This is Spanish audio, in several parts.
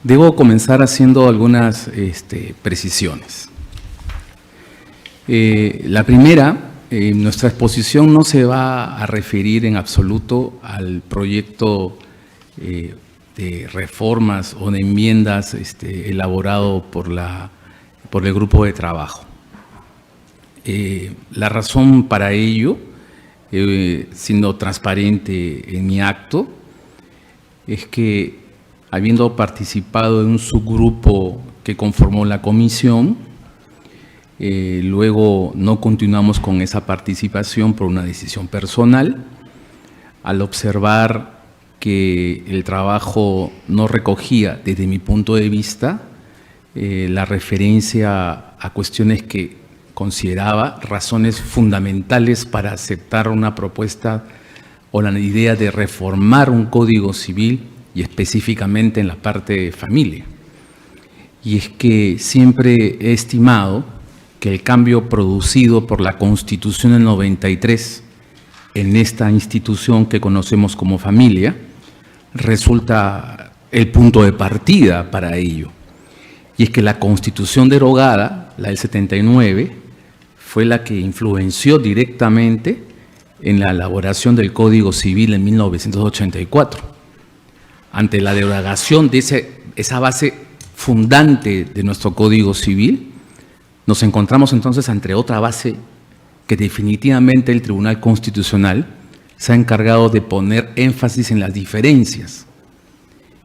Debo comenzar haciendo algunas precisiones. La primera, nuestra exposición no se va a referir en absoluto al proyecto de reformas o de enmiendas elaborado por el grupo de trabajo. La razón para ello, siendo transparente en mi acto, es que habiendo participado en un subgrupo que conformó la comisión, luego no continuamos con esa participación por una decisión personal, al observar que el trabajo no recogía, desde mi punto de vista, la referencia a cuestiones que consideraba razones fundamentales para aceptar una propuesta o la idea de reformar un código civil y específicamente en la parte de familia. Y es que siempre he estimado que el cambio producido por la Constitución del 93 en esta institución que conocemos como familia resulta el punto de partida para ello. Y es que la Constitución derogada, la del 79, fue la que influenció directamente en la elaboración del Código Civil en 1984. Ante la derogación de esa base fundante de nuestro Código Civil, nos encontramos entonces ante otra base que definitivamente el Tribunal Constitucional se ha encargado de poner énfasis en las diferencias.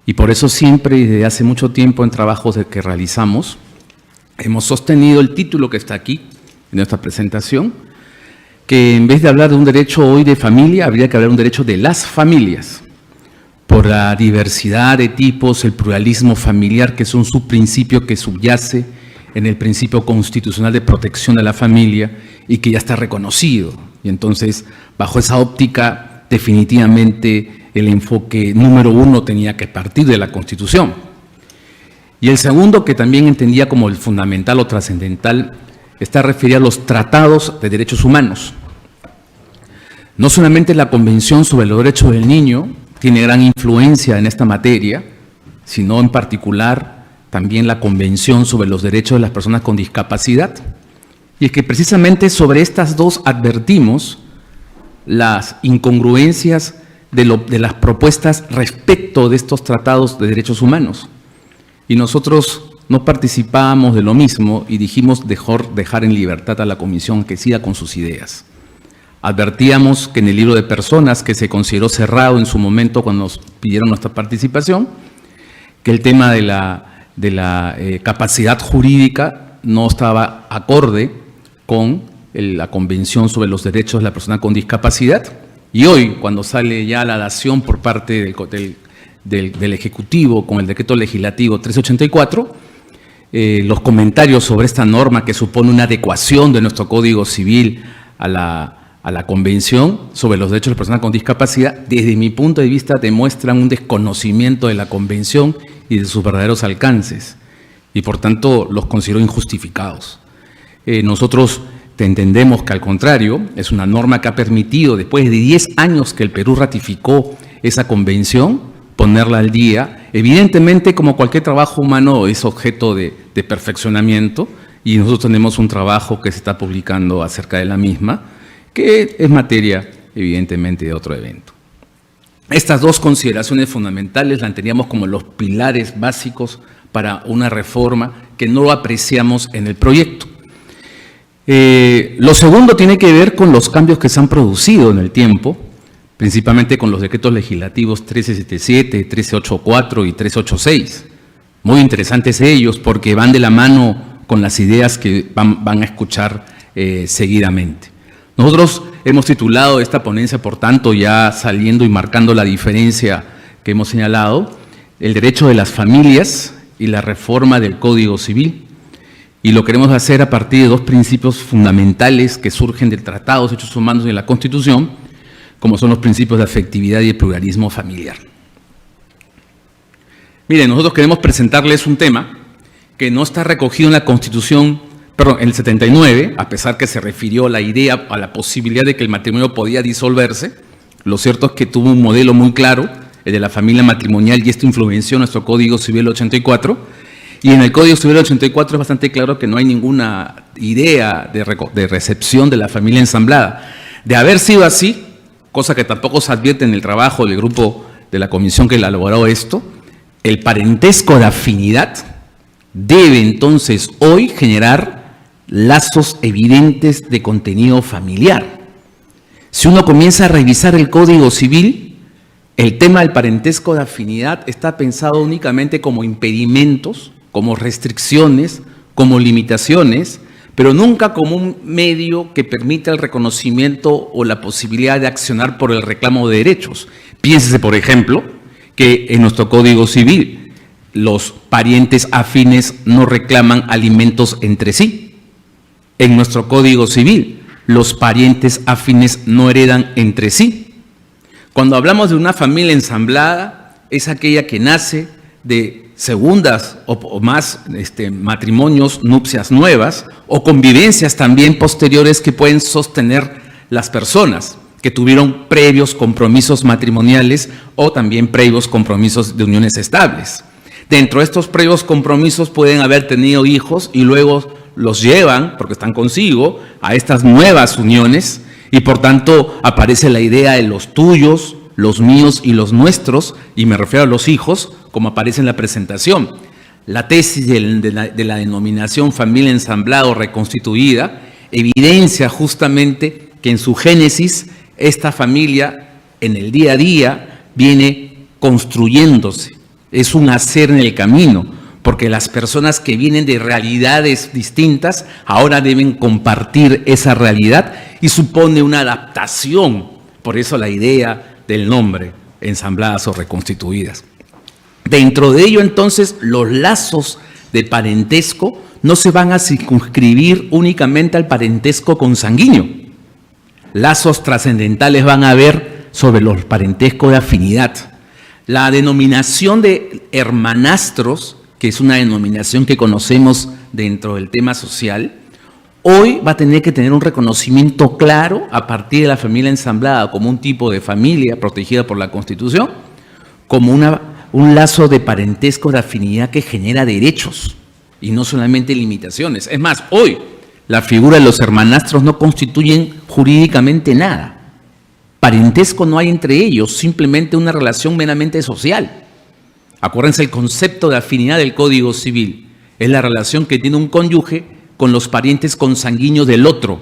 Y por eso siempre, desde hace mucho tiempo en trabajos que realizamos, hemos sostenido el título que está aquí, en nuestra presentación, que en vez de hablar de un derecho hoy de familia, habría que hablar de un derecho de las familias, por la diversidad de tipos, el pluralismo familiar, que es un subprincipio que subyace en el principio constitucional de protección de la familia y que ya está reconocido. Y entonces, bajo esa óptica, definitivamente el enfoque número uno tenía que partir de la Constitución. Y el segundo, que también entendía como el fundamental o trascendental, está referido a los tratados de derechos humanos. No solamente la Convención sobre los Derechos del Niño tiene gran influencia en esta materia, sino en particular también la Convención sobre los Derechos de las Personas con Discapacidad. Y es que precisamente sobre estas dos advertimos las incongruencias de las propuestas respecto de estos tratados de derechos humanos. Y nosotros no participábamos de lo mismo y dijimos dejar en libertad a la comisión que siga con sus ideas. Advertíamos que en el libro de personas, que se consideró cerrado en su momento cuando nos pidieron nuestra participación, que el tema de la capacidad jurídica no estaba acorde con la Convención sobre los Derechos de la Persona con Discapacidad. Y hoy, cuando sale ya la dación por parte del Ejecutivo con el Decreto Legislativo 384, los comentarios sobre esta norma que supone una adecuación de nuestro Código Civil a la Convención sobre los Derechos de las Personas con Discapacidad, desde mi punto de vista demuestran un desconocimiento de la Convención y de sus verdaderos alcances, y por tanto los considero injustificados. Nosotros entendemos que al contrario, es una norma que ha permitido, después de 10 años que el Perú ratificó esa Convención, ponerla al día. Evidentemente, como cualquier trabajo humano, es objeto de perfeccionamiento, y nosotros tenemos un trabajo que se está publicando acerca de la misma, que es materia, evidentemente, de otro evento. Estas dos consideraciones fundamentales las teníamos como los pilares básicos para una reforma que no lo apreciamos en el proyecto. Lo segundo tiene que ver con los cambios que se han producido en el tiempo, principalmente con los decretos legislativos 1377, 1384 y 386. Muy interesantes ellos porque van de la mano con las ideas que van a escuchar seguidamente. Nosotros hemos titulado esta ponencia, por tanto, ya saliendo y marcando la diferencia que hemos señalado, el derecho de las familias y la reforma del Código Civil. Y lo queremos hacer a partir de dos principios fundamentales que surgen del Tratado de Derechos Humanos y de la Constitución, como son los principios de afectividad y el pluralismo familiar. Miren, nosotros queremos presentarles un tema que no está recogido en la Constitución, perdón, en el 79, a pesar que se refirió a la idea, a la posibilidad de que el matrimonio podía disolverse. Lo cierto es que tuvo un modelo muy claro el de la familia matrimonial, y esto influenció nuestro Código Civil 84. Y en el Código Civil 84 es bastante claro que no hay ninguna idea de recepción de la familia ensamblada. De haber sido así, cosa que tampoco se advierte en el trabajo del grupo de la comisión que elaboró esto, el parentesco de afinidad debe entonces hoy generar lazos evidentes de contenido familiar. Si uno comienza a revisar el Código Civil, el tema del parentesco de afinidad está pensado únicamente como impedimentos, como restricciones, como limitaciones, pero nunca como un medio que permita el reconocimiento o la posibilidad de accionar por el reclamo de derechos. Piénsese, por ejemplo, que en nuestro Código Civil los parientes afines no reclaman alimentos entre sí. En nuestro Código Civil los parientes afines no heredan entre sí. Cuando hablamos de una familia ensamblada, es aquella que nace de segundas o más matrimonios, nupcias nuevas o convivencias también posteriores que pueden sostener las personas que tuvieron previos compromisos matrimoniales o también previos compromisos de uniones estables. Dentro de estos previos compromisos pueden haber tenido hijos y luego los llevan, porque están consigo, a estas nuevas uniones y por tanto aparece la idea de los tuyos, los míos y los nuestros, y me refiero a los hijos, como aparece en la presentación. La tesis de la denominación familia ensamblada o reconstituida evidencia justamente que en su génesis esta familia en el día a día viene construyéndose. Es un hacer en el camino, porque las personas que vienen de realidades distintas ahora deben compartir esa realidad y supone una adaptación. Por eso la idea del nombre, ensambladas o reconstituidas. Dentro de ello, entonces, los lazos de parentesco no se van a circunscribir únicamente al parentesco consanguíneo. Lazos trascendentales van a haber sobre los parentescos de afinidad. La denominación de hermanastros, que es una denominación que conocemos dentro del tema social, hoy va a tener que tener un reconocimiento claro a partir de la familia ensamblada como un tipo de familia protegida por la Constitución, como un lazo de parentesco de afinidad que genera derechos y no solamente limitaciones. Es más, hoy la figura de los hermanastros no constituyen jurídicamente nada. Parentesco no hay entre ellos, simplemente una relación meramente social. Acuérdense el concepto de afinidad del Código Civil. Es la relación que tiene un cónyuge con los parientes consanguíneos del otro.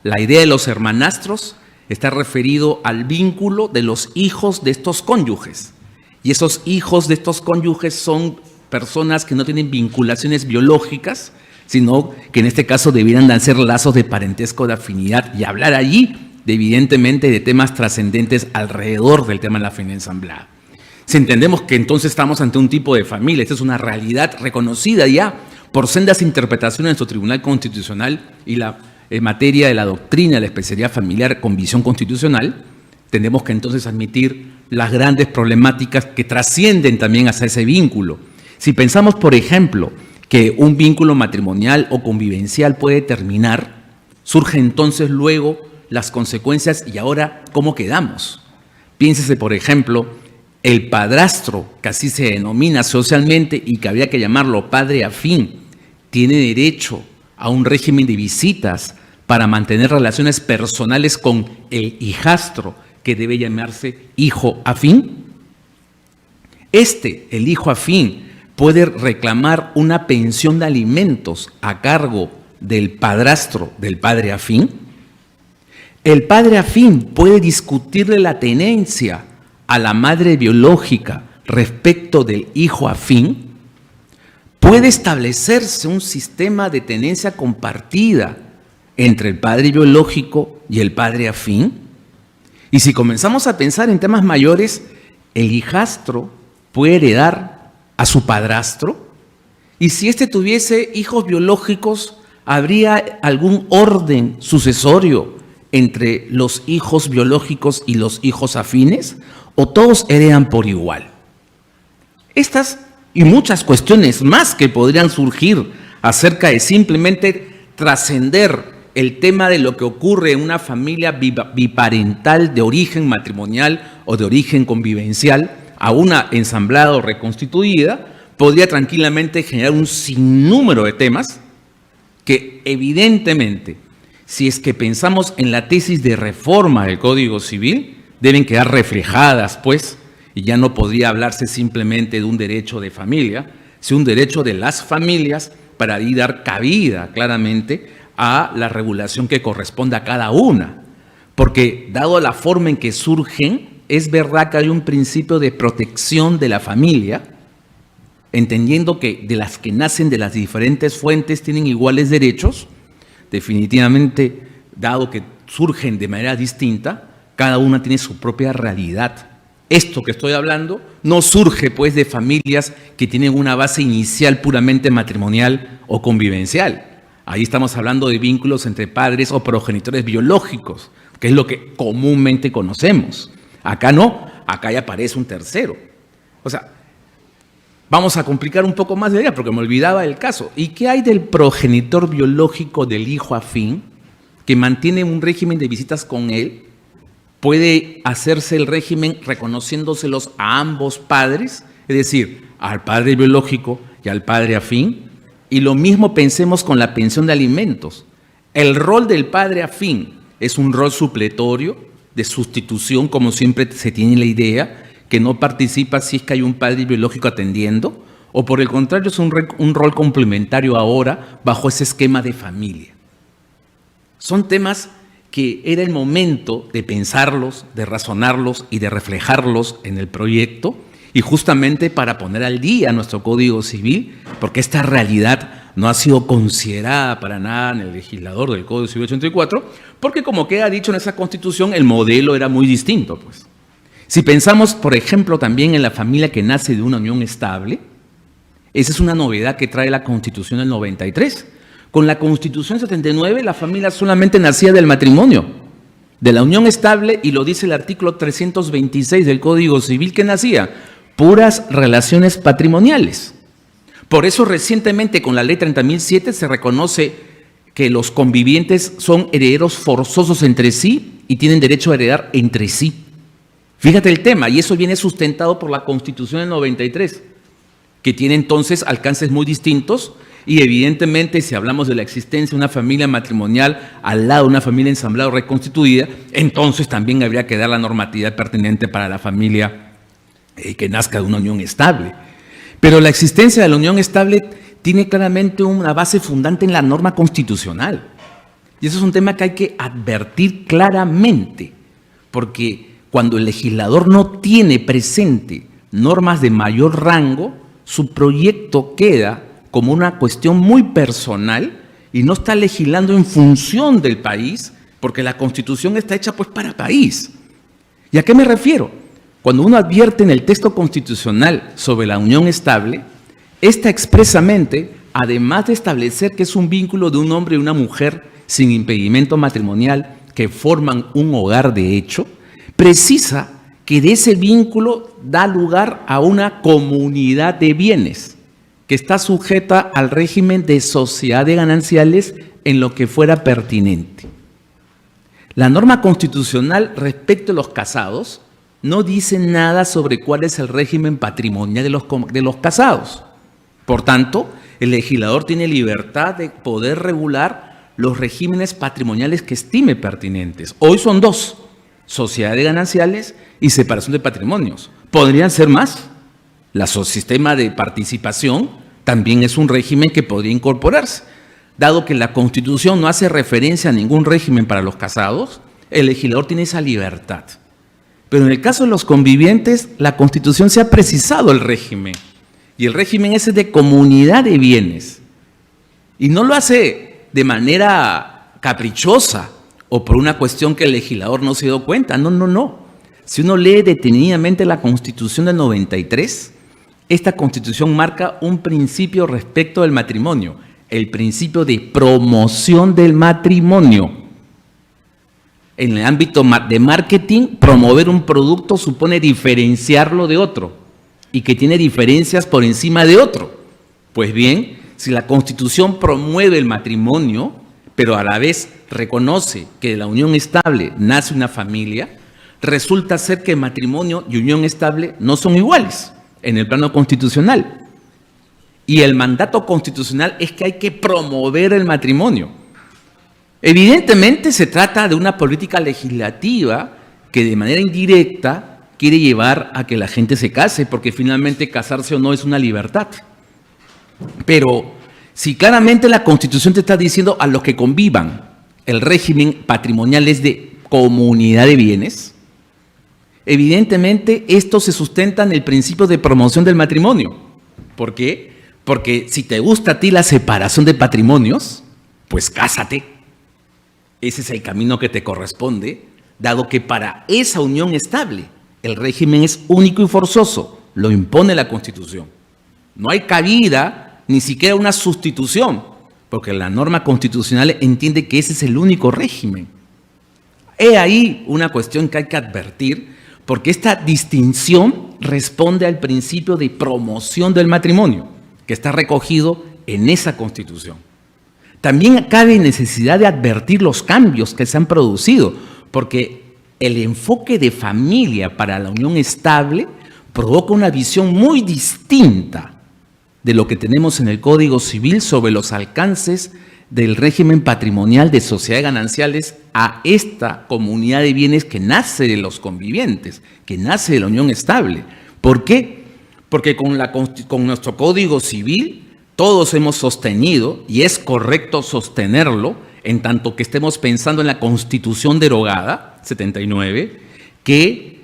La idea de los hermanastros está referido al vínculo de los hijos de estos cónyuges. Y esos hijos de estos cónyuges son personas que no tienen vinculaciones biológicas, sino que en este caso debieran de ser lazos de parentesco de afinidad y hablar allí, evidentemente, de temas trascendentes alrededor del tema de la familia ensamblada. Si entendemos que entonces estamos ante un tipo de familia, esta es una realidad reconocida ya por sendas interpretaciones de nuestro Tribunal Constitucional y la materia de la doctrina de la especialidad familiar con visión constitucional, tenemos que entonces admitir las grandes problemáticas que trascienden también hacia ese vínculo. Si pensamos, por ejemplo, que un vínculo matrimonial o convivencial puede terminar, surgen entonces luego las consecuencias y ahora, ¿cómo quedamos? Piénsese, por ejemplo, el padrastro, que así se denomina socialmente y que habría que llamarlo padre afín, tiene derecho a un régimen de visitas para mantener relaciones personales con el hijastro, que debe llamarse hijo afín. El hijo afín, puede reclamar una pensión de alimentos a cargo del padrastro del padre afín. El padre afín puede discutirle la tenencia a la madre biológica respecto del hijo afín. Puede establecerse un sistema de tenencia compartida entre el padre biológico y el padre afín. Y si comenzamos a pensar en temas mayores, el hijastro puede heredar a su padrastro. Y si éste tuviese hijos biológicos, ¿habría algún orden sucesorio entre los hijos biológicos y los hijos afines? ¿O todos heredan por igual? Estas y muchas cuestiones más que podrían surgir acerca de simplemente trascender el tema de lo que ocurre en una familia biparental de origen matrimonial o de origen convivencial, a una ensamblada o reconstituida, podría tranquilamente generar un sinnúmero de temas que evidentemente, si es que pensamos en la tesis de reforma del Código Civil, deben quedar reflejadas, pues, y ya no podría hablarse simplemente de un derecho de familia, sino un derecho de las familias para ahí dar cabida claramente a la regulación que corresponde a cada una. Porque dado la forma en que surgen, es verdad que hay un principio de protección de la familia, entendiendo que de las que nacen de las diferentes fuentes tienen iguales derechos. Definitivamente, dado que surgen de manera distinta, cada una tiene su propia realidad. Esto que estoy hablando no surge pues de familias que tienen una base inicial puramente matrimonial o convivencial. Ahí estamos hablando de vínculos entre padres o progenitores biológicos, que es lo que comúnmente conocemos. Acá no, acá ya aparece un tercero. O sea, vamos a complicar un poco más la idea porque me olvidaba del caso. ¿Y qué hay del progenitor biológico del hijo afín que mantiene un régimen de visitas con él? ¿Puede hacerse el régimen reconociéndoselos a ambos padres? Es decir, al padre biológico y al padre afín. Y lo mismo pensemos con la pensión de alimentos. El rol del padre afín es un rol supletorio de sustitución, como siempre se tiene la idea, que no participa si es que hay un padre biológico atendiendo, o por el contrario es un rol complementario ahora bajo ese esquema de familia. Son temas que era el momento de pensarlos, de razonarlos y de reflejarlos en el proyecto, y justamente para poner al día nuestro Código Civil, porque esta realidad no ha sido considerada para nada en el legislador del Código Civil 84, porque como queda dicho en esa Constitución, el modelo era muy distinto, pues. Si pensamos, por ejemplo, también en la familia que nace de una unión estable, esa es una novedad que trae la Constitución del 93. Con la Constitución 79, la familia solamente nacía del matrimonio, de la unión estable, y lo dice el artículo 326 del Código Civil, que nacía puras relaciones patrimoniales. Por eso recientemente con la ley 30.007 se reconoce que los convivientes son herederos forzosos entre sí y tienen derecho a heredar entre sí. Fíjate el tema, y eso viene sustentado por la Constitución del 93, que tiene entonces alcances muy distintos. Y evidentemente, si hablamos de la existencia de una familia matrimonial al lado de una familia ensamblada o reconstituida, entonces también habría que dar la normatividad pertinente para la familia que nazca de una unión estable. Pero la existencia de la unión estable tiene claramente una base fundante en la norma constitucional. Y eso es un tema que hay que advertir claramente, porque cuando el legislador no tiene presente normas de mayor rango, su proyecto queda como una cuestión muy personal y no está legislando en función del país, porque la Constitución está hecha pues para país. ¿Y a qué me refiero? Cuando uno advierte en el texto constitucional sobre la unión estable, esta expresamente, además de establecer que es un vínculo de un hombre y una mujer sin impedimento matrimonial que forman un hogar de hecho, precisa que de ese vínculo da lugar a una comunidad de bienes que está sujeta al régimen de sociedad de gananciales en lo que fuera pertinente. La norma constitucional respecto a los casados no dice nada sobre cuál es el régimen patrimonial de los casados. Por tanto, el legislador tiene libertad de poder regular los regímenes patrimoniales que estime pertinentes. Hoy son dos: sociedad de gananciales y separación de patrimonios. ¿Podrían ser más? El sistema de participación también es un régimen que podría incorporarse. Dado que la Constitución no hace referencia a ningún régimen para los casados, el legislador tiene esa libertad. Pero en el caso de los convivientes, la Constitución se ha precisado el régimen. Y el régimen ese es de comunidad de bienes. Y no lo hace de manera caprichosa o por una cuestión que el legislador no se dio cuenta. No, no, no. Si uno lee detenidamente la Constitución del 93, esta Constitución marca un principio respecto del matrimonio, el principio de promoción del matrimonio. En el ámbito de marketing, promover un producto supone diferenciarlo de otro y que tiene diferencias por encima de otro. Pues bien, si la Constitución promueve el matrimonio, pero a la vez reconoce que de la unión estable nace una familia, resulta ser que matrimonio y unión estable no son iguales en el plano constitucional. Y el mandato constitucional es que hay que promover el matrimonio. Evidentemente se trata de una política legislativa que de manera indirecta quiere llevar a que la gente se case, porque finalmente casarse o no es una libertad. Pero si claramente la Constitución te está diciendo a los que convivan, el régimen patrimonial es de comunidad de bienes, evidentemente esto se sustenta en el principio de promoción del matrimonio. ¿Por qué? Porque si te gusta a ti la separación de patrimonios, pues cásate. Ese es el camino que te corresponde, dado que para esa unión estable el régimen es único y forzoso, lo impone la Constitución. No hay cabida, ni siquiera una sustitución, porque la norma constitucional entiende que ese es el único régimen. He ahí una cuestión que hay que advertir, porque esta distinción responde al principio de promoción del matrimonio, que está recogido en esa Constitución. También cabe necesidad de advertir los cambios que se han producido, porque el enfoque de familia para la unión estable provoca una visión muy distinta de lo que tenemos en el Código Civil sobre los alcances del régimen patrimonial de sociedades gananciales a esta comunidad de bienes que nace de los convivientes, que nace de la unión estable. ¿Por qué? Porque con nuestro Código Civil todos hemos sostenido, y es correcto sostenerlo, en tanto que estemos pensando en la Constitución derogada, 79, que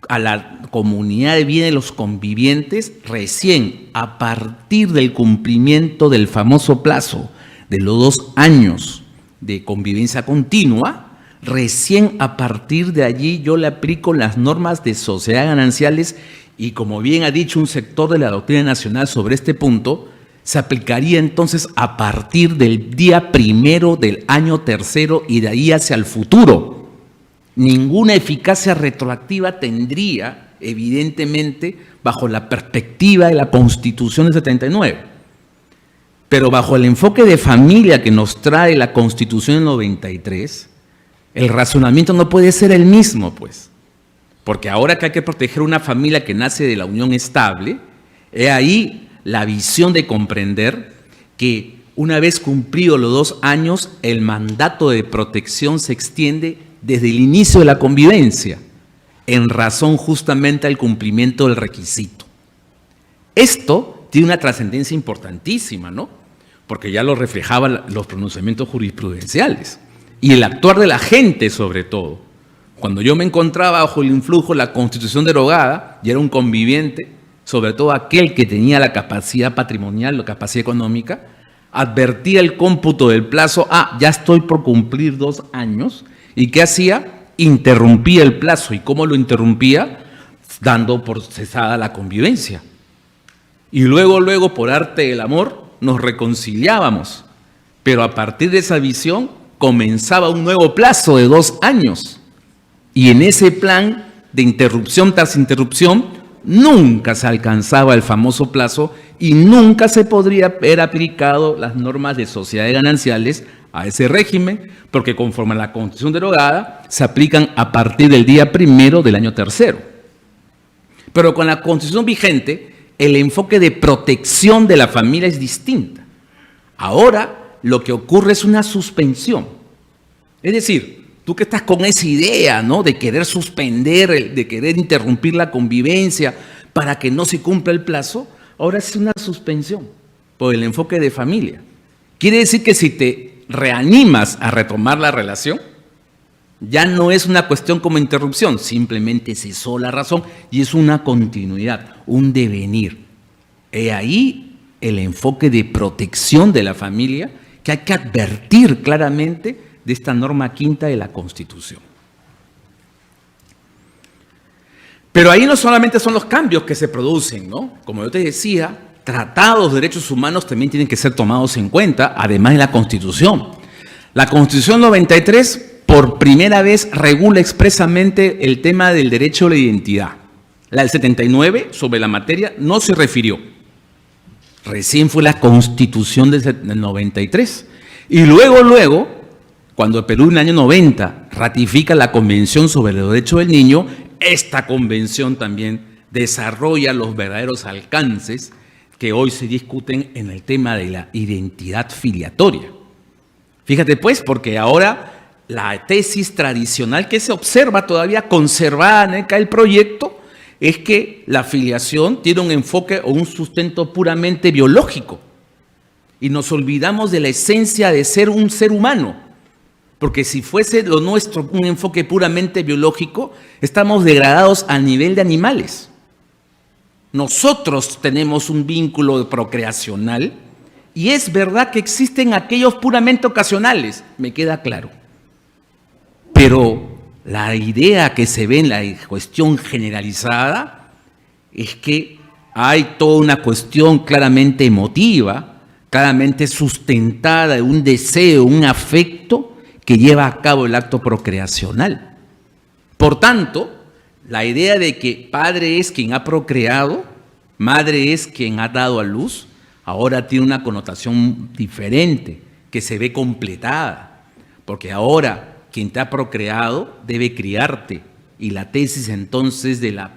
a la comunidad de bienes de los convivientes, recién a partir del cumplimiento del famoso plazo de los 2 años de convivencia continua, recién a partir de allí yo le aplico las normas de sociedades gananciales y, como bien ha dicho un sector de la doctrina nacional sobre este punto, se aplicaría entonces a partir del día 1 del año 3 y de ahí hacia el futuro. Ninguna eficacia retroactiva tendría, evidentemente, bajo la perspectiva de la Constitución del 79. Pero bajo el enfoque de familia que nos trae la Constitución del 93, el razonamiento no puede ser el mismo, pues. Porque ahora que hay que proteger una familia que nace de la unión estable, he ahí la visión de comprender que una vez cumplidos los 2 años, el mandato de protección se extiende desde el inicio de la convivencia, en razón justamente al cumplimiento del requisito. Esto tiene una trascendencia importantísima, ¿no? Porque ya lo reflejaban los pronunciamientos jurisprudenciales y el actuar de la gente sobre todo. Cuando yo me encontraba bajo el influjo de la Constitución derogada y era un conviviente, sobre todo aquel que tenía la capacidad patrimonial, la capacidad económica, advertía el cómputo del plazo, ya estoy por cumplir 2 años, ¿y qué hacía? Interrumpía el plazo. ¿Y cómo lo interrumpía? Dando por cesada la convivencia. Y luego, por arte del amor, nos reconciliábamos. Pero a partir de esa visión, comenzaba un nuevo plazo de 2 años. Y en ese plan de interrupción tras interrupción, nunca se alcanzaba el famoso plazo y nunca se podría haber aplicado las normas de sociedades gananciales a ese régimen, porque conforme a la Constitución derogada, se aplican a partir del día 1 del año 3. Pero con la Constitución vigente, el enfoque de protección de la familia es distinta. Ahora, lo que ocurre es una suspensión. Es decir, tú que estás con esa idea, ¿no?, de querer suspender, de querer interrumpir la convivencia para que no se cumpla el plazo, ahora es una suspensión por el enfoque de familia. Quiere decir que si te reanimas a retomar la relación, ya no es una cuestión como interrupción, simplemente cesó la razón y es una continuidad, un devenir. He ahí el enfoque de protección de la familia que hay que advertir claramente de esta norma 5ª de la Constitución. Pero ahí no solamente son los cambios que se producen, ¿no? Como yo te decía, tratados de derechos humanos también tienen que ser tomados en cuenta, además de la Constitución. La Constitución 93, por primera vez, regula expresamente el tema del derecho a la identidad. La del 79, sobre la materia, no se refirió. Recién fue la Constitución del 93. Y luego, Cuando el Perú en el año 90 ratifica la Convención sobre los Derechos del Niño, esta convención también desarrolla los verdaderos alcances que hoy se discuten en el tema de la identidad filiatoria. Fíjate pues, porque ahora la tesis tradicional que se observa todavía conservada en el proyecto es que la filiación tiene un enfoque o un sustento puramente biológico. Y nos olvidamos de la esencia de ser un ser humano. Porque si fuese lo nuestro un enfoque puramente biológico, estamos degradados a nivel de animales. Nosotros tenemos un vínculo procreacional y es verdad que existen aquellos puramente ocasionales, me queda claro. Pero la idea que se ve en la cuestión generalizada es que hay toda una cuestión claramente emotiva, claramente sustentada de un deseo, un afecto que lleva a cabo el acto procreacional. Por tanto, la idea de que padre es quien ha procreado, madre es quien ha dado a luz, ahora tiene una connotación diferente, que se ve completada, porque ahora quien te ha procreado debe criarte, y la tesis entonces de la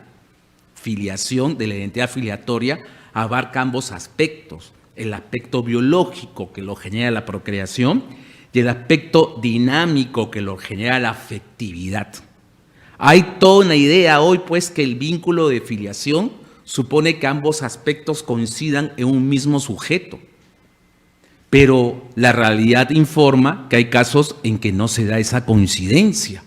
filiación, de la identidad filiatoria, abarca ambos aspectos, el aspecto biológico que lo genera la procreación y el aspecto dinámico que lo genera la afectividad. Hay toda una idea hoy pues que el vínculo de filiación supone que ambos aspectos coincidan en un mismo sujeto. Pero la realidad informa que hay casos en que no se da esa coincidencia.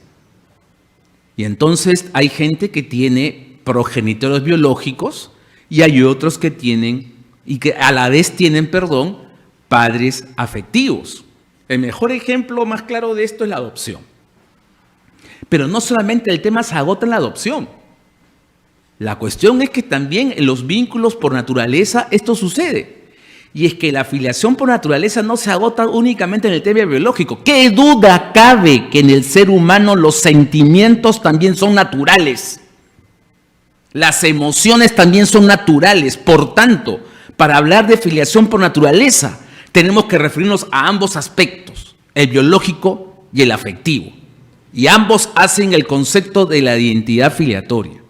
Y entonces hay gente que tiene progenitores biológicos y hay otros que tienen, y que a la vez tienen, padres afectivos. El mejor ejemplo más claro de esto es la adopción. Pero no solamente el tema se agota en la adopción. La cuestión es que también en los vínculos por naturaleza esto sucede. Y es que la filiación por naturaleza no se agota únicamente en el tema biológico. ¿Qué duda cabe que en el ser humano los sentimientos también son naturales? Las emociones también son naturales. Por tanto, para hablar de filiación por naturaleza, tenemos que referirnos a ambos aspectos, el biológico y el afectivo. Y ambos hacen el concepto de la identidad filiatoria.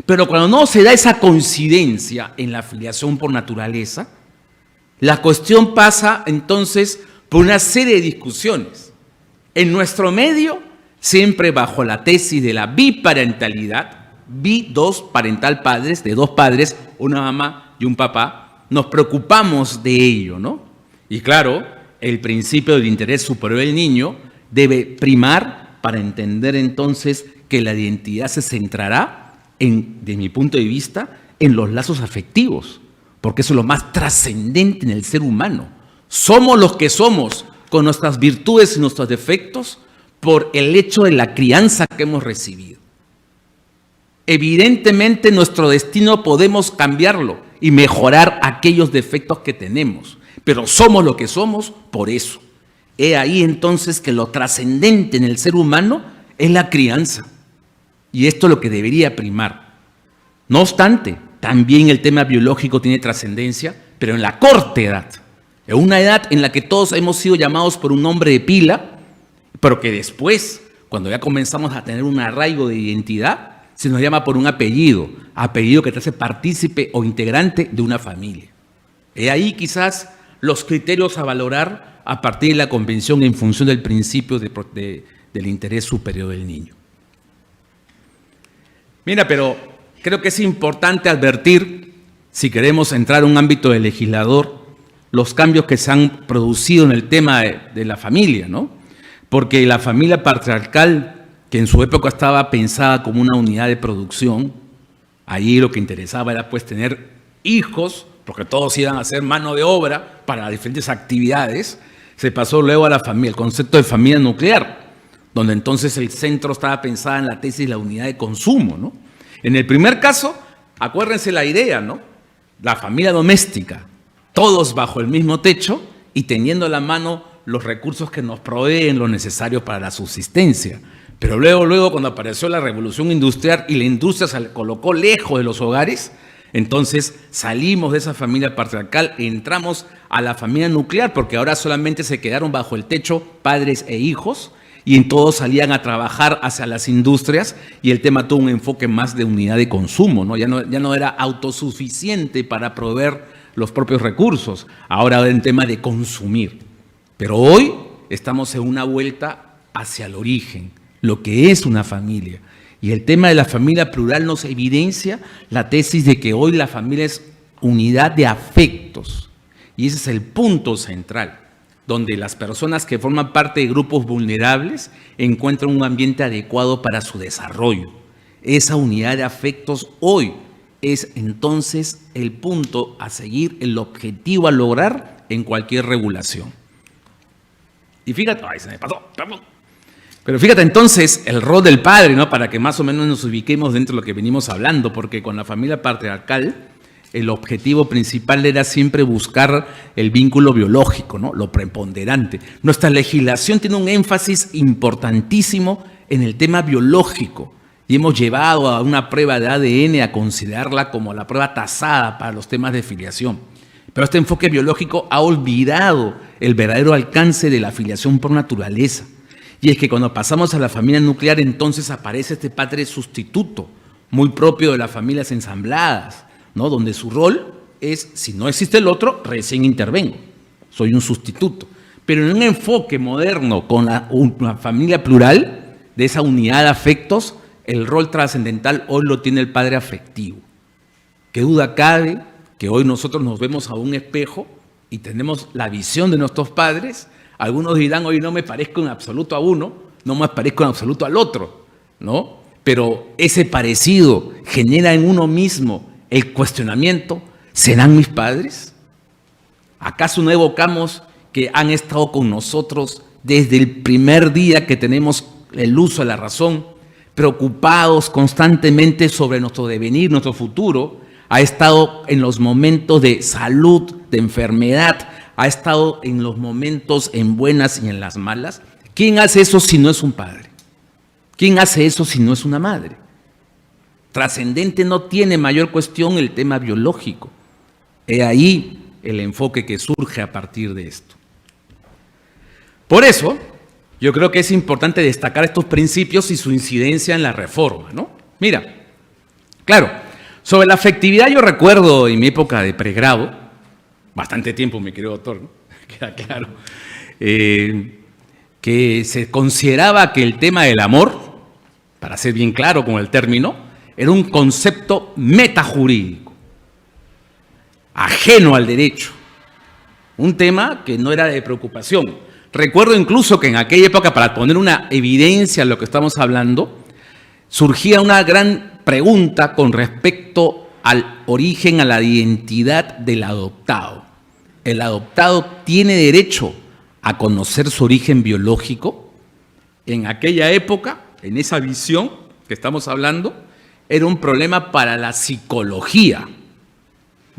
Pero cuando no se da esa coincidencia en la filiación por naturaleza, la cuestión pasa entonces por una serie de discusiones. En nuestro medio, siempre bajo la tesis de la biparentalidad, dos parental padres, de dos padres, una mamá y un papá, nos preocupamos de ello, ¿no? Y claro, el principio del interés superior del niño debe primar para entender entonces que la identidad se centrará, de mi punto de vista, en los lazos afectivos. Porque eso es lo más trascendente en el ser humano. Somos los que somos, con nuestras virtudes y nuestros defectos, por el hecho de la crianza que hemos recibido. Evidentemente nuestro destino podemos cambiarlo y mejorar aquellos defectos que tenemos, pero somos lo que somos por eso. He ahí entonces que lo trascendente en el ser humano es la crianza. Y esto es lo que debería primar. No obstante, también el tema biológico tiene trascendencia, pero en la corta edad, en una edad en la que todos hemos sido llamados por un nombre de pila, pero que después, cuando ya comenzamos a tener un arraigo de identidad, se nos llama por un apellido que te hace partícipe o integrante de una familia. He ahí quizás los criterios a valorar a partir de la convención en función del principio del interés superior del niño. Mira, pero creo que es importante advertir, si queremos entrar a un ámbito de legislador, los cambios que se han producido en el tema de la familia, ¿no? Porque la familia patriarcal, que en su época estaba pensada como una unidad de producción, allí lo que interesaba era pues tener hijos, porque todos iban a ser mano de obra para diferentes actividades, se pasó luego a la familia, el concepto de familia nuclear, donde entonces el centro estaba pensada en la tesis de la unidad de consumo, ¿no? En el primer caso, acuérdense la idea, ¿no? La familia doméstica, todos bajo el mismo techo y teniendo a la mano los recursos que nos proveen lo necesario para la subsistencia. Pero luego cuando apareció la revolución industrial y la industria se colocó lejos de los hogares, Entonces salimos de esa familia patriarcal, entramos a la familia nuclear, porque ahora solamente se quedaron bajo el techo padres e hijos, y en todos salían a trabajar hacia las industrias, y el tema tuvo un enfoque más de unidad de consumo, ¿no? Ya no era autosuficiente para proveer los propios recursos, ahora era un tema de consumir. Pero hoy estamos en una vuelta hacia el origen, lo que es una familia. Y el tema de la familia plural nos evidencia la tesis de que hoy la familia es unidad de afectos. Y ese es el punto central, donde las personas que forman parte de grupos vulnerables encuentran un ambiente adecuado para su desarrollo. Esa unidad de afectos hoy es entonces el punto a seguir, el objetivo a lograr en cualquier regulación. Y fíjate, ay, se me pasó, perdón. Pero fíjate entonces el rol del padre, ¿no? Para que más o menos nos ubiquemos dentro de lo que venimos hablando, porque con la familia patriarcal el objetivo principal era siempre buscar el vínculo biológico, ¿no? Lo preponderante. Nuestra legislación tiene un énfasis importantísimo en el tema biológico y hemos llevado a una prueba de ADN a considerarla como la prueba tasada para los temas de filiación. Pero este enfoque biológico ha olvidado el verdadero alcance de la filiación por naturaleza. Y es que cuando pasamos a la familia nuclear, entonces aparece este padre sustituto, muy propio de las familias ensambladas, ¿no? Donde su rol es, si no existe el otro, recién intervengo, soy un sustituto. Pero en un enfoque moderno con una familia plural, de esa unidad de afectos, el rol trascendental hoy lo tiene el padre afectivo. ¿Qué duda cabe que hoy nosotros nos vemos a un espejo y tenemos la visión de nuestros padres? Algunos dirán, hoy no me parezco en absoluto a uno, no me parezco en absoluto al otro, ¿no? Pero ese parecido genera en uno mismo el cuestionamiento, ¿serán mis padres? ¿Acaso no evocamos que han estado con nosotros desde el primer día que tenemos el uso de la razón, preocupados constantemente sobre nuestro devenir, nuestro futuro? Ha estado en los momentos de salud, de enfermedad, ha estado en los momentos en buenas y en las malas. ¿Quién hace eso si no es un padre? ¿Quién hace eso si no es una madre? Trascendente no tiene mayor cuestión el tema biológico. He ahí el enfoque que surge a partir de esto. Por eso, yo creo que es importante destacar estos principios y su incidencia en la reforma, ¿no? Mira, claro, sobre la afectividad yo recuerdo en mi época de pregrado, bastante tiempo, mi querido doctor, ¿no? Queda claro, que se consideraba que el tema del amor, para ser bien claro con el término, era un concepto metajurídico, ajeno al derecho, un tema que no era de preocupación. Recuerdo incluso que en aquella época, para poner una evidencia a lo que estamos hablando, surgía una gran pregunta con respecto al origen, a la identidad del adoptado. ¿El adoptado tiene derecho a conocer su origen biológico? En aquella época, en esa visión que estamos hablando, era un problema para la psicología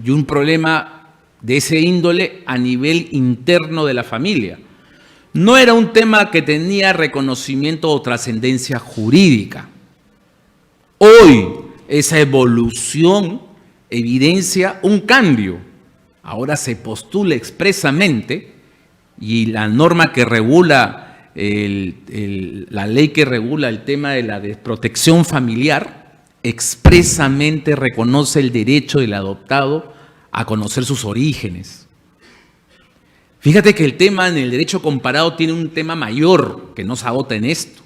y un problema de ese índole a nivel interno de la familia. No era un tema que tenía reconocimiento o trascendencia jurídica. Hoy esa evolución evidencia un cambio. Ahora se postula expresamente y la norma que regula, la ley que regula el tema de la desprotección familiar, expresamente reconoce el derecho del adoptado a conocer sus orígenes. Fíjate que el tema en el derecho comparado tiene un tema mayor que no se agota en esto: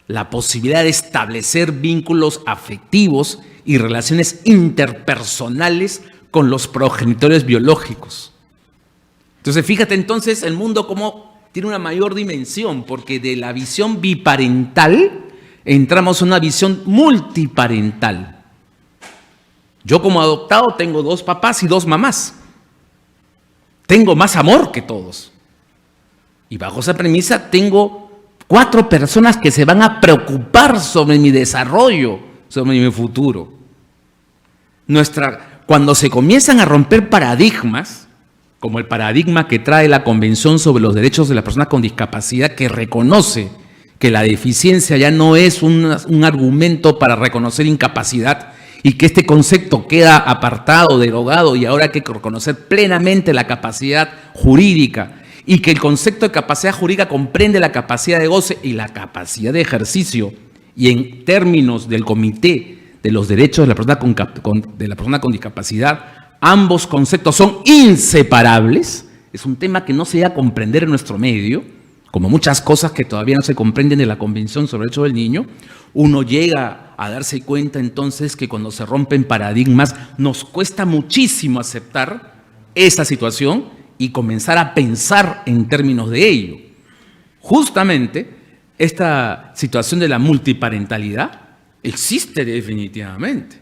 la posibilidad de establecer vínculos afectivos y relaciones interpersonales con los progenitores biológicos. Entonces, fíjate entonces el mundo como tiene una mayor dimensión, porque de la visión biparental entramos a una visión multiparental. Yo como adoptado tengo 2 papás y 2 mamás. Tengo más amor que todos. Y bajo esa premisa tengo 4 personas que se van a preocupar sobre mi desarrollo, sobre mi futuro. Cuando se comienzan a romper paradigmas, como el paradigma que trae la Convención sobre los Derechos de las Personas con Discapacidad, que reconoce que la deficiencia ya no es un argumento para reconocer incapacidad y que este concepto queda apartado, derogado, y ahora hay que reconocer plenamente la capacidad jurídica, y que el concepto de capacidad jurídica comprende la capacidad de goce y la capacidad de ejercicio, y en términos del Comité de los Derechos de la Persona con Discapacidad, ambos conceptos son inseparables. Es un tema que no se llega a comprender en nuestro medio, como muchas cosas que todavía no se comprenden de la Convención sobre el Derecho del Niño. Uno llega a darse cuenta entonces que cuando se rompen paradigmas nos cuesta muchísimo aceptar esa situación y comenzar a pensar en términos de ello. Justamente esta situación de la multiparentalidad existe definitivamente.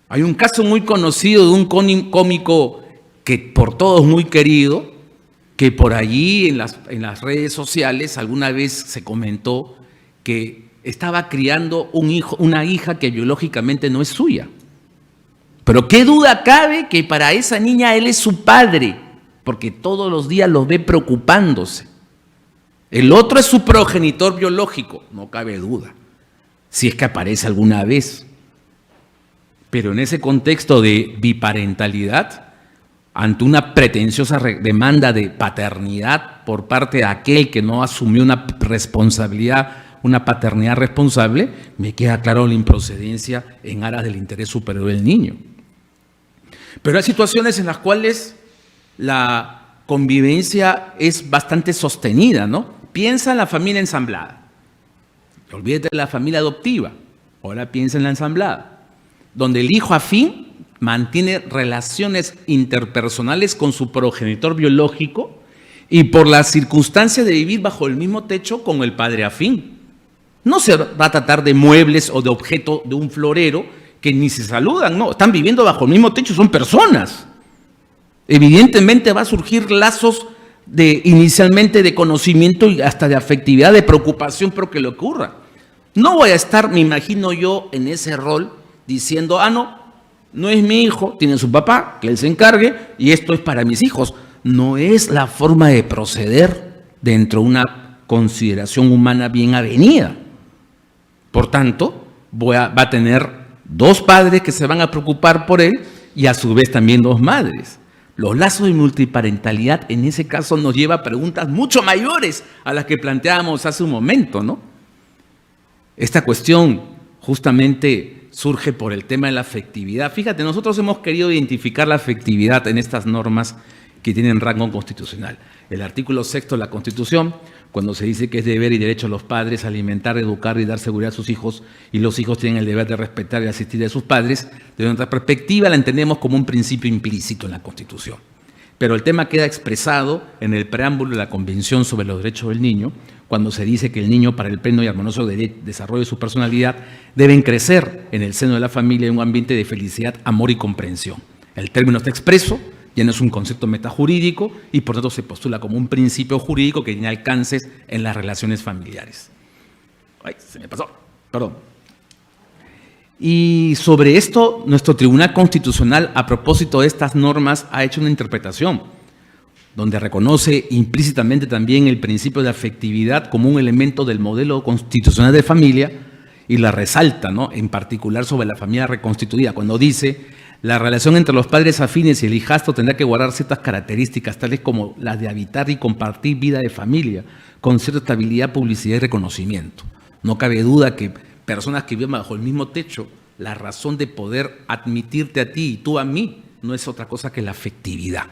Hay un caso muy conocido de un cómico que por todos muy querido, que por allí en las redes sociales alguna vez se comentó que estaba criando una hija que biológicamente no es suya. Pero qué duda cabe que para esa niña él es su padre, porque todos los días los ve preocupándose. El otro es su progenitor biológico, no cabe duda, si es que aparece alguna vez. Pero en ese contexto de biparentalidad, ante una pretenciosa demanda de paternidad por parte de aquel que no asumió una responsabilidad, una paternidad responsable, me queda claro la improcedencia en aras del interés superior del niño. Pero hay situaciones en las cuales la convivencia es bastante sostenida, ¿no? Piensa en la familia ensamblada. Olvídate de la familia adoptiva. Ahora piensa en la ensamblada, donde el hijo afín mantiene relaciones interpersonales con su progenitor biológico y por la circunstancia de vivir bajo el mismo techo con el padre afín. No se va a tratar de muebles o de objeto de un florero que ni se saludan, no, están viviendo bajo el mismo techo, son personas. Evidentemente va a surgir lazos inicialmente de conocimiento y hasta de afectividad, de preocupación por que le ocurra. No voy a estar, me imagino yo, en ese rol diciendo, no es mi hijo, tiene su papá, que él se encargue, y esto es para mis hijos. No es la forma de proceder dentro de una consideración humana bien avenida. Por tanto, va a tener dos padres que se van a preocupar por él y a su vez también dos madres. Los lazos de multiparentalidad en ese caso nos lleva a preguntas mucho mayores a las que planteábamos hace un momento, ¿no? Esta cuestión justamente surge por el tema de la afectividad. Fíjate, nosotros hemos querido identificar la afectividad en estas normas que tienen rango constitucional. El artículo 6 de la Constitución, cuando se dice que es deber y derecho de los padres alimentar, educar y dar seguridad a sus hijos, y los hijos tienen el deber de respetar y asistir a sus padres, desde nuestra perspectiva la entendemos como un principio implícito en la Constitución. Pero el tema queda expresado en el preámbulo de la Convención sobre los Derechos del Niño, cuando se dice que el niño, para el pleno y armonioso desarrollo de su personalidad, deben crecer en el seno de la familia en un ambiente de felicidad, amor y comprensión. El término está expreso, ya no es un concepto metajurídico y por tanto se postula como un principio jurídico que tiene alcances en las relaciones familiares. Ay, se me pasó, perdón. Y sobre esto, nuestro Tribunal Constitucional, a propósito de estas normas, ha hecho una interpretación donde reconoce implícitamente también el principio de afectividad como un elemento del modelo constitucional de familia y la resalta, ¿no?, en particular sobre la familia reconstituida, cuando dice: la relación entre los padres afines y el hijastro tendrá que guardar ciertas características, tales como las de habitar y compartir vida de familia, con cierta estabilidad, publicidad y reconocimiento. No cabe duda que personas que viven bajo el mismo techo, la razón de poder admitirte a ti y tú a mí no es otra cosa que la afectividad.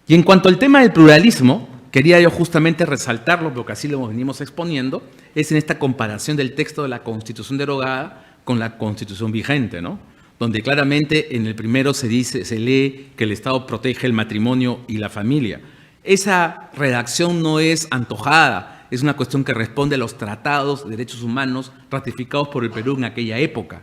Y en cuanto al tema del pluralismo, quería yo justamente resaltarlo, porque así lo venimos exponiendo, es en esta comparación del texto de la Constitución derogada con la Constitución vigente, ¿no?, donde claramente en el primero se lee que el Estado protege el matrimonio y la familia. Esa redacción no es antojada, es una cuestión que responde a los tratados de derechos humanos ratificados por el Perú en aquella época.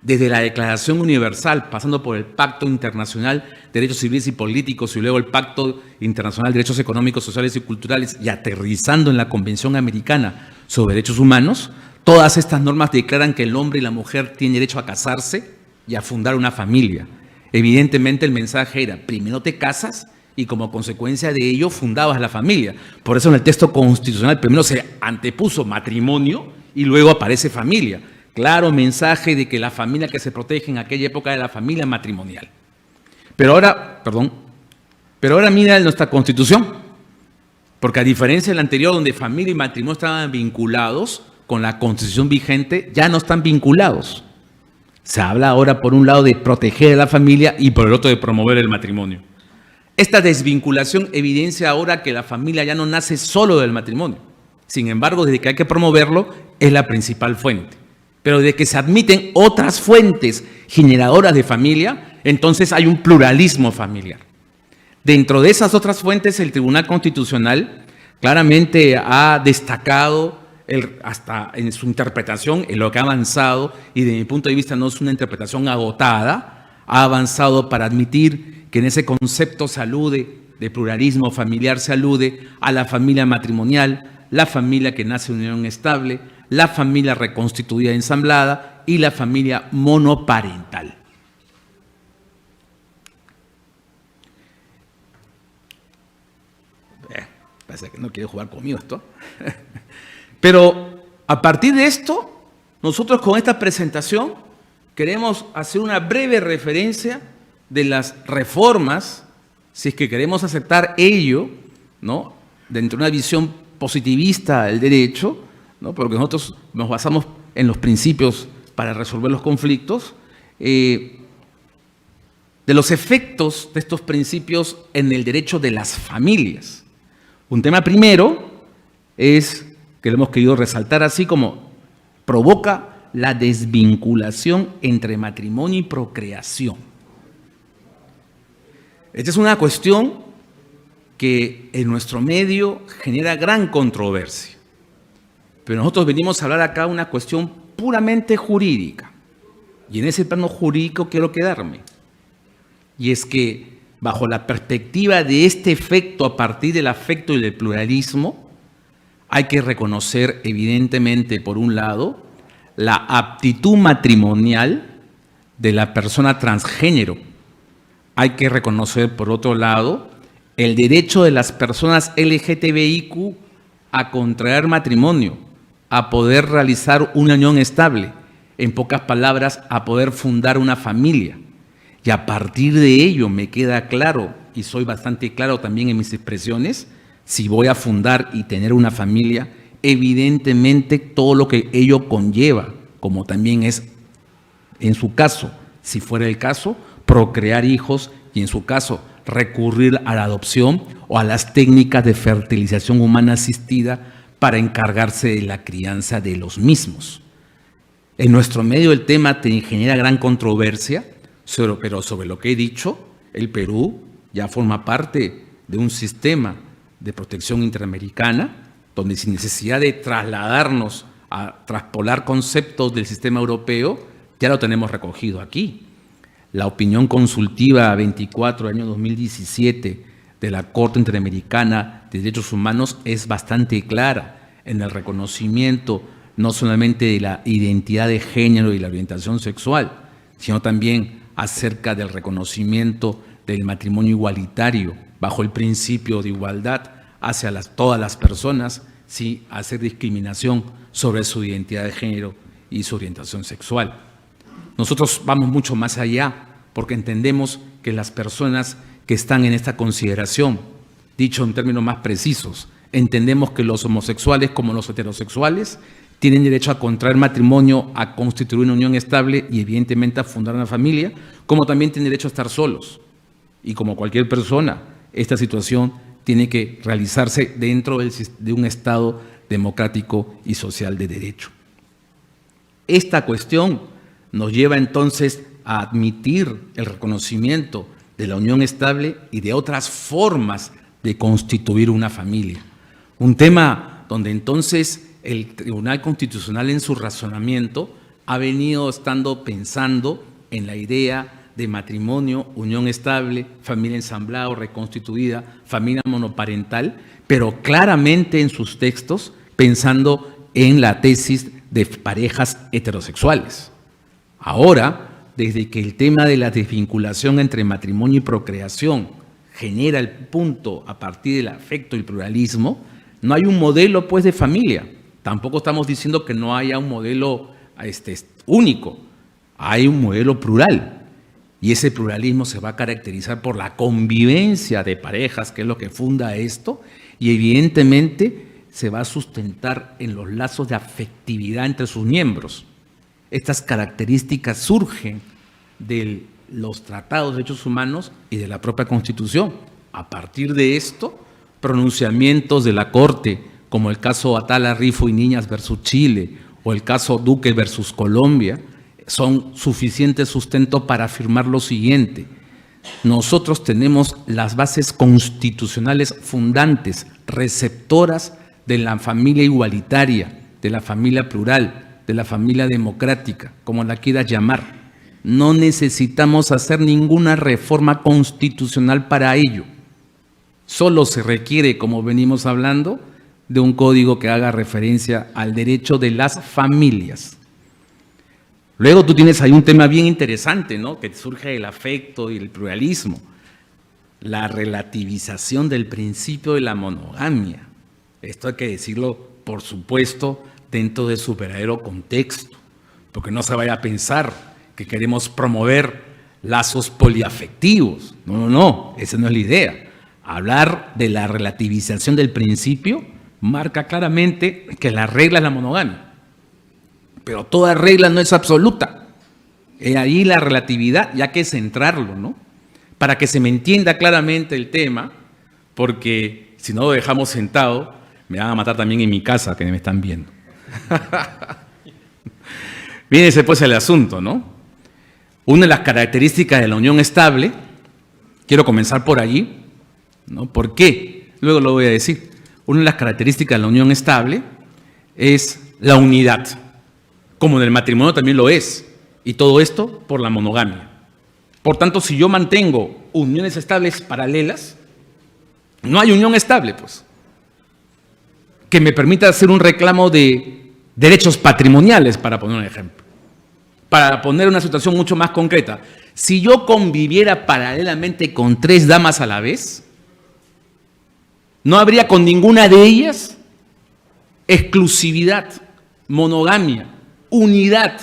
Desde la Declaración Universal, pasando por el Pacto Internacional de Derechos Civiles y Políticos y luego el Pacto Internacional de Derechos Económicos, Sociales y Culturales, y aterrizando en la Convención Americana sobre Derechos Humanos, todas estas normas declaran que el hombre y la mujer tienen derecho a casarse y a fundar una familia. Evidentemente el mensaje era: primero te casas y como consecuencia de ello fundabas la familia. Por eso en el texto constitucional primero se antepuso matrimonio y luego aparece familia. claro mensaje de que la familia que se protege en aquella época era la familia matrimonial. Pero ahora mira nuestra Constitución, porque a diferencia del anterior, donde familia y matrimonio estaban vinculados, con la Constitución vigente ya no están vinculados. Se habla ahora, por un lado, de proteger a la familia y por el otro de promover el matrimonio. Esta desvinculación evidencia ahora que la familia ya no nace solo del matrimonio. Sin embargo, desde que hay que promoverlo, es la principal fuente. Pero de que se admiten otras fuentes generadoras de familia, entonces hay un pluralismo familiar. Dentro de esas otras fuentes, el Tribunal Constitucional claramente ha destacado, hasta en su interpretación, en lo que ha avanzado, y desde mi punto de vista no es una interpretación agotada, ha avanzado para admitir que en ese concepto se alude, de pluralismo familiar, se alude a la familia matrimonial, la familia que nace en unión estable, la familia reconstituida y ensamblada y la familia monoparental. Parece que no quiere jugar conmigo esto. Pero a partir de esto, nosotros con esta presentación queremos hacer una breve referencia de las reformas, si es que queremos aceptar ello, ¿no?, dentro de una visión positivista del derecho, ¿no?, porque nosotros nos basamos en los principios para resolver los conflictos, de los efectos de estos principios en el derecho de las familias. Un tema primero es, que lo hemos querido resaltar así, como provoca la desvinculación entre matrimonio y procreación. Esta es una cuestión que en nuestro medio genera gran controversia. Pero nosotros venimos a hablar acá de una cuestión puramente jurídica. Y en ese plano jurídico quiero quedarme. Y es que, bajo la perspectiva de este efecto a partir del afecto y del pluralismo, hay que reconocer evidentemente, por un lado, la aptitud matrimonial de la persona transgénero. Hay que reconocer, por otro lado, el derecho de las personas LGTBIQ a contraer matrimonio, a poder realizar una unión estable, en pocas palabras, a poder fundar una familia. Y a partir de ello me queda claro, y soy bastante claro también en mis expresiones, si voy a fundar y tener una familia, evidentemente todo lo que ello conlleva, como también es, en su caso, si fuera el caso, procrear hijos y en su caso recurrir a la adopción o a las técnicas de fertilización humana asistida para encargarse de la crianza de los mismos. En nuestro medio el tema te genera gran controversia, pero sobre lo que he dicho, el Perú ya forma parte de un sistema de protección interamericana, donde sin necesidad de trasladarnos a traspolar conceptos del sistema europeo, ya lo tenemos recogido aquí. La opinión consultiva 24 del año 2017 de la Corte Interamericana de Derechos Humanos es bastante clara en el reconocimiento no solamente de la identidad de género y la orientación sexual, sino también acerca del reconocimiento del matrimonio igualitario bajo el principio de igualdad hacia todas las personas, sin hacer discriminación sobre su identidad de género y su orientación sexual. Nosotros vamos mucho más allá porque entendemos que las personas que están en esta consideración, dicho en términos más precisos, entendemos que los homosexuales como los heterosexuales tienen derecho a contraer matrimonio, a constituir una unión estable y evidentemente a fundar una familia, como también tienen derecho a estar solos. Y como cualquier persona, esta situación tiene que realizarse dentro de un Estado democrático y social de derecho. Esta cuestión nos lleva entonces a admitir el reconocimiento de la unión estable y de otras formas de constituir una familia. Un tema donde entonces el Tribunal Constitucional en su razonamiento ha venido pensando en la idea de matrimonio, unión estable, familia ensamblada o reconstituida, familia monoparental, pero claramente en sus textos pensando en la tesis de parejas heterosexuales. Ahora, desde que el tema de la desvinculación entre matrimonio y procreación genera el punto a partir del afecto y el pluralismo, no hay un modelo pues de familia. Tampoco estamos diciendo que no haya un modelo único, hay un modelo plural. Y ese pluralismo se va a caracterizar por la convivencia de parejas, que es lo que funda esto, y evidentemente se va a sustentar en los lazos de afectividad entre sus miembros. Estas características surgen de los tratados de derechos humanos y de la propia Constitución. A partir de esto, pronunciamientos de la Corte, como el caso Atala, Rifo y Niñas versus Chile, o el caso Duque versus Colombia, son suficiente sustento para afirmar lo siguiente: nosotros tenemos las bases constitucionales fundantes, receptoras de la familia igualitaria, de la familia plural, de la familia democrática, como la quieras llamar. No necesitamos hacer ninguna reforma constitucional para ello. Solo se requiere, como venimos hablando, de un código que haga referencia al derecho de las familias. Luego tú tienes ahí un tema bien interesante, ¿no?, que surge del afecto y el pluralismo, la relativización del principio de la monogamia. Esto hay que decirlo, por supuesto, dentro de su verdadero contexto, porque no se vaya a pensar que queremos promover lazos poliafectivos. No, esa no es la idea. Hablar de la relativización del principio marca claramente que la regla es la monogamia. Pero toda regla no es absoluta. Ahí la relatividad, ya que centrarlo, ¿no?, para que se me entienda claramente el tema, porque si no lo dejamos sentado, me van a matar también en mi casa, que me están viendo. Viene pues el asunto, ¿no? Una de las características de la unión estable, quiero comenzar por allí, ¿no? ¿Por qué? Luego lo voy a decir. Una de las características de la unión estable es la unidad, como en el matrimonio también lo es, y todo esto por la monogamia. Por tanto, si yo mantengo uniones estables paralelas, no hay unión estable, pues, que me permita hacer un reclamo de derechos patrimoniales, para poner un ejemplo. Para poner una situación mucho más concreta, si yo conviviera paralelamente con 3 damas a la vez, no habría con ninguna de ellas exclusividad, monogamia, unidad,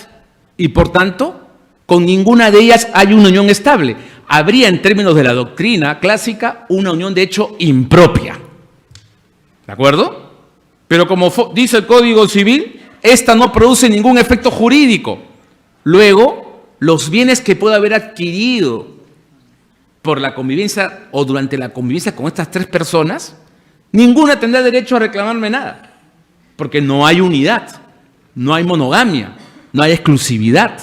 y por tanto, con ninguna de ellas hay una unión estable. Habría, en términos de la doctrina clásica, una unión de hecho impropia. ¿De acuerdo? Pero como dice el Código Civil, esta no produce ningún efecto jurídico. Luego, los bienes que pueda haber adquirido por la convivencia o durante la convivencia con estas 3 personas, ninguna tendrá derecho a reclamarme nada, porque no hay unidad. No hay monogamia, no hay exclusividad.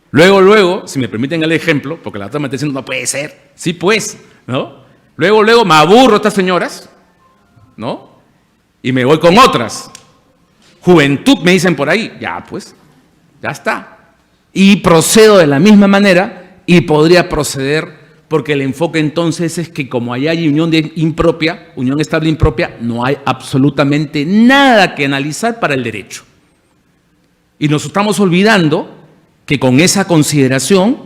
Luego, si me permiten el ejemplo, porque la otra me está diciendo, no puede ser. Sí, pues, ¿no? Luego me aburro estas señoras, ¿no?, y me voy con otras. Juventud, me dicen por ahí. Ya, pues, ya está. Y procedo de la misma manera y podría proceder, porque el enfoque entonces es que como allá hay unión estable impropia, no hay absolutamente nada que analizar para el derecho. Y nos estamos olvidando que con esa consideración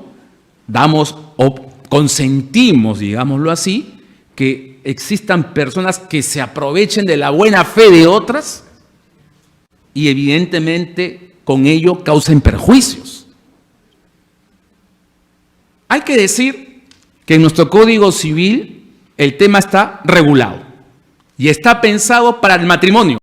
damos o consentimos, digámoslo así, que existan personas que se aprovechen de la buena fe de otras y evidentemente con ello causen perjuicios. Hay que decir que en nuestro Código Civil el tema está regulado y está pensado para el matrimonio.